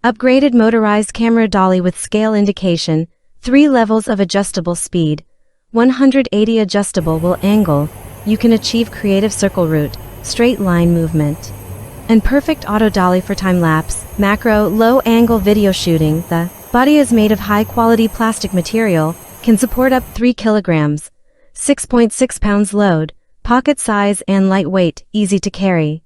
Upgraded motorized camera dolly with scale indication, 3 levels of adjustable speed, 180 adjustable will angle, you can achieve creative circle route, straight line movement. And perfect auto dolly for time-lapse, macro, low-angle video shooting. The body is made of high-quality plastic material, can support up 3 kilograms, 6.6 pounds load, pocket size and lightweight, easy to carry.